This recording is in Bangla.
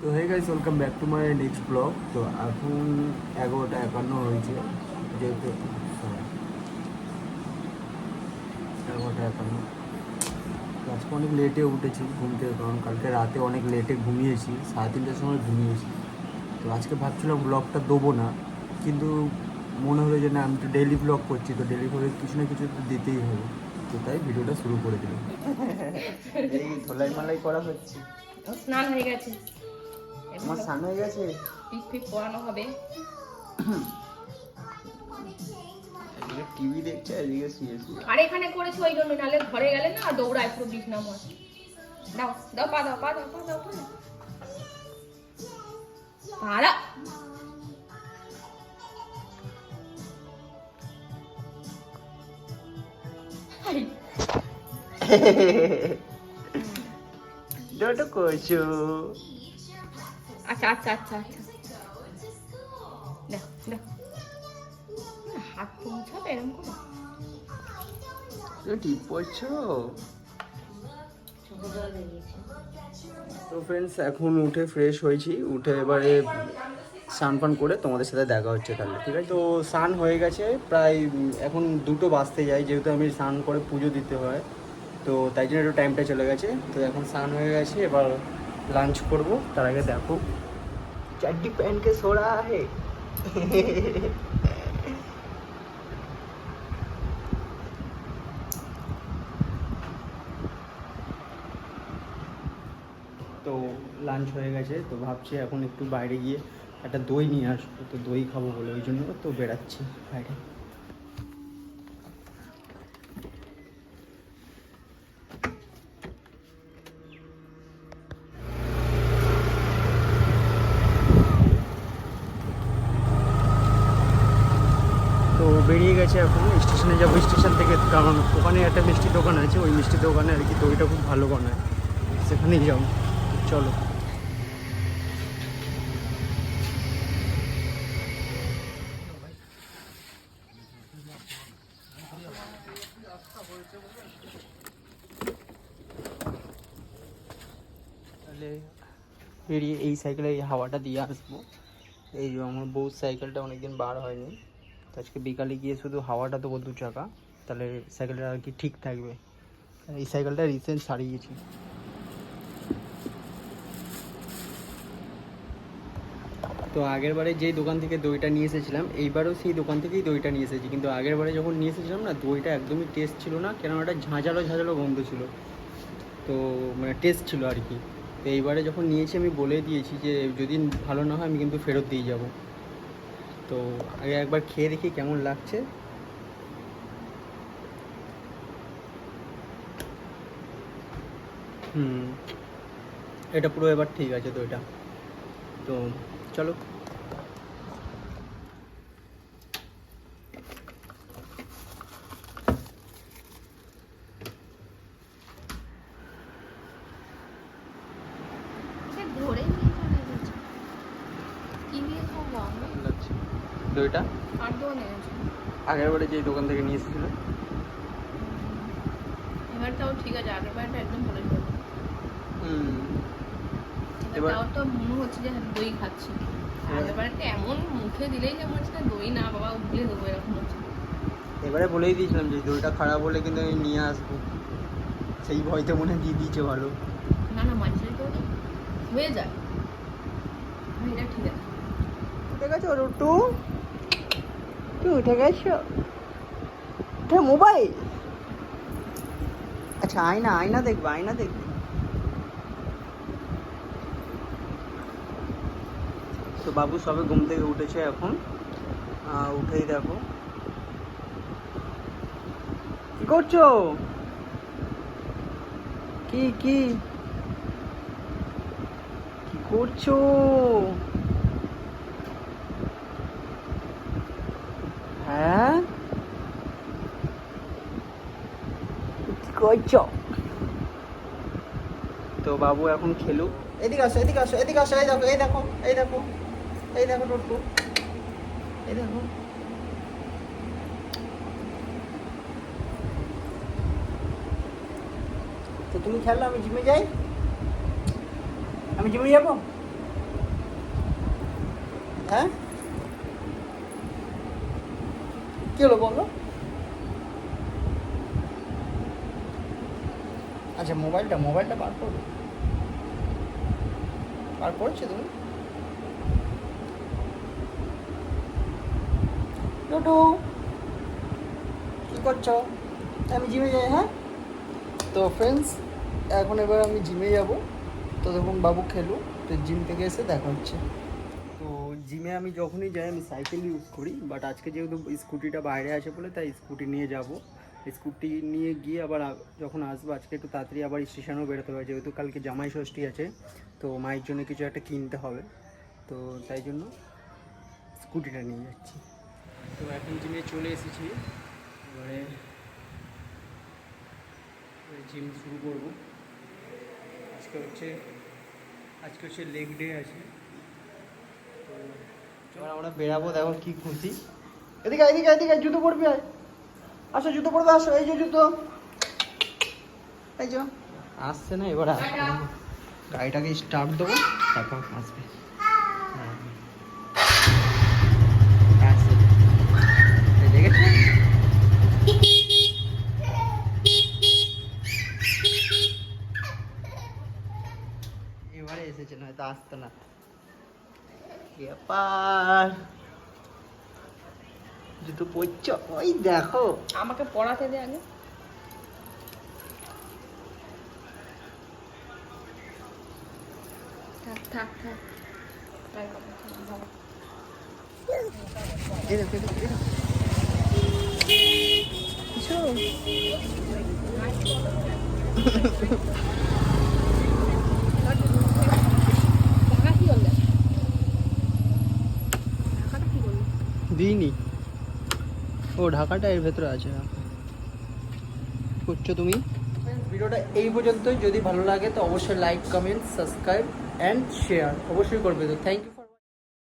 তো hey guys, welcome back to my next blog. তো এখন 11টা 51 হয়েছে, যেহেতু 11টা 51। তো আজকে অনেক লেটে উঠেছি ঘুম থেকে, কারণ কালকে রাতে অনেক লেটে ঘুমিয়েছি, 3:30টার সময় ঘুমিয়েছি। তো আজকে ভাবছিলাম ব্লগটা দেবো না, কিন্তু মনে হলো যে না, আমি তো ডেইলি ব্লগ করছি, তো ডেইলি ব্লগে কিছু না কিছু তো দিতেই হবে। তো তাই ভিডিওটা শুরু করে দিলাম। এই ধোলাই মালাই করা হচ্ছে। স্নান হয়ে গেছে, আমার স্নান হয়ে গেছে। পিক পিক পড়ানো হবে। এদিকে টিভি দেখছে, এদিকে শুয়েছি। আর এখানে করেছি ওই জন্য, নাহলে ঘরে গেলে না দৌড়ায় পুরো বিছনা ময়। দাও দাও, পা দাও, পা দাও, পা দাও, পা দাও, পা দাও। হাই, ডটো করছো? আচ্ছা আচ্ছা আচ্ছা আচ্ছা, দেখো দেখো, হাত পৌঁছাবে এরকম করে। তুমি ঠিক পড়ছো? তো ফ্রেন্ডস, এখন উঠে ফ্রেশ হয়েছি, উঠে এবারে স্নান পান করে তোমাদের সাথে দেখা হচ্ছে তাহলে, ঠিক আছে? তো স্নান হয়ে গেছে প্রায়, এখন 2টো বাজতে যায়, যেহেতু আমি স্নান করে পুজো দিতে হয়, তো তাই জন্য একটু টাইমটা চলে গেছে। তো এখন স্নান হয়ে গেছে, এবার লাঞ্চ করব। তার আগে দেখো, চাড্ডি पहन के सो रहा है। তো লাঞ্চ হয়ে গেছে, তো ভাবছি এখন একটু বাইরে গিয়ে একটা দই নিয়ে আসবো, তো দই খাবো বলে ওই জন্য তো বেড়াচ্ছি বাইরে। তো বেরিয়ে গেছে, এখন স্টেশনে যাবো, স্টেশন থেকে, কারণ ওখানে একটা মিষ্টি দোকান আছে, ওই মিষ্টি দোকানে আর কি দইটা খুব ভালো বানায়, সেখানেই যাবো। চলো। তাহলে বেরিয়ে এই সাইকেলে এই হাওয়াটা দিয়ে আসবো। এই যে আমার বউ সাইকেলটা অনেকদিন বার হয়নি, তো আজকে বিকালে গিয়ে শুধু হাওয়াটা দেবো 2 চাকা, তাহলে সাইকেলটা আর কি ঠিক থাকবে। এই সাইকেলটা রিসেন্ট সারিয়েছি। তো আগের বারে যেই দোকান থেকে দইটা নিয়ে এসেছিলাম, এইবারও সেই দোকান থেকেই দইটা নিয়ে এসেছি, কিন্তু আগের বারে যখন নিয়ে এসেছিলাম না, দইটা একদমই টেস্ট ছিল না, কেন একটা ঝাঁঝালো ঝাঁঝালো গন্ধ ছিল, তো মানে টেস্ট ছিল আর কি। তো এইবারে যখন নিয়েছি আমি বলে দিয়েছি যে যদি ভালো না হয় আমি কিন্তু ফেরত দিয়ে যাব। তো আগে একবার খেয়ে দেখি কেমন লাগছে। এটা পুরো এবার ঠিক আছে তো এটা। তো চলো। সে ধরে নিয়ে চলে গেছে, কি নিয়ে খাবো আমি? লাগছে দইটা আর দোয়া নিয়েছে। আগের বারে যেই দোকান থেকে নিয়ে এসেছিল। এবারটাও ঠিক আছে, আগের বারটা একদম বলে দিল। এবার এবারটাও তো মনে হচ্ছে যে দই খাচ্ছি। আগের বারটা এমন মুখে দিলেই যে মনে হচ্ছে না দই না বাবা, উঠলে দেবো এরকম হচ্ছে। এবারে বলেই দিয়েছিলাম যে দইটা খারাপ হলে কিন্তু আমি নিয়ে আসবো, সেই ভয়তে মনে হয় দিয়ে দিয়েছে ভালো। না না, মাঝে তো হয়ে যায়, এটা ঠিক আছে। উঠে গেছো রুটু? তুই উঠে গেছো? উঠে মোবাইল, আচ্ছা আয়না, আয়না দেখবে, আয়না দেখবে। তো বাবু সবে ঘুম থেকে উঠেছে এখন, উঠেই দেখো কি করছো, কি কি কি করছো? হ্যাঁ, কি করছো? তো বাবু এখন খেলুক। এদিকে আসো, এদিকে আসো, এদিকে আসো, এই দেখো, এই দেখো, এই দেখো, এই দেখো টুটু, এই দেখো। তো তুমি খেলো, আমি জিমে যাই, আমি জিমে যাবো। হ্যাঁ কি হলো বলো? আচ্ছা মোবাইলটা বার করো, বার করছো তুমি? টুটু কি করছো? আমি জিমে যাই। হ্যাঁ তো ফ্রেন্ডস এখন এবার আমি জিমে যাব, তো তখন বাবু খেলু, তো জিম থেকে এসে দেখা হচ্ছে। তো জিমে আমি যখনই যাই আমি সাইকেল ইউজ করি, বাট আজকে যেহেতু স্কুটিটা বাইরে আছে বলে তাই স্কুটি নিয়ে যাব। স্কুটি নিয়ে গিয়ে আবার যখন আসবো আজকে একটু তাড়াতাড়ি আবার স্টেশনেও বেরোতে হবে, যেহেতু কালকে জামাই ষষ্ঠী আছে, তো মায়ের জন্য কিছু একটা কিনতে হবে, তো তাই জন্য স্কুটিটা নিয়ে যাচ্ছি। তো এখন জিমে চলে এসেছি, এবারে জিম শুরু করব। আজকে হচ্ছে লেগ ডে আছে, তো এবার আমরা বেরাবো। দেখো কি খুশি, এদিকে এদিকে এদিকে জুতো পরবি, আয় আসো জুতো পরবে, আসো এই যে জুতো, এই যে আসছে না, এবার আসবে না। গাড়িটাকে স্টার্ট দেবো তারপর আসবে। হ্যাঁ আসছে, এই দেখেছো? এবারে এসেছে, নয়তো আসতো না। ব্যাপার জুতো পরছো, ওই দেখো। আমাকে পড়াতে দে আগে। থাক থাক থাক, তাই কথা ভালো। এই দেখো, এই দেখো, এই দেখো। কিছু টাকা কি করলে? টাকাটা কি করলে? দিইনি, ও ঢাকাটা এর ভেতরে আছে। করছো তুমি? ভিডিওটা এই পর্যন্তই। যদি ভালো লাগে তো অবশ্যই like, comment, subscribe and share অবশ্যই করবে। তো থ্যাংক ইউ।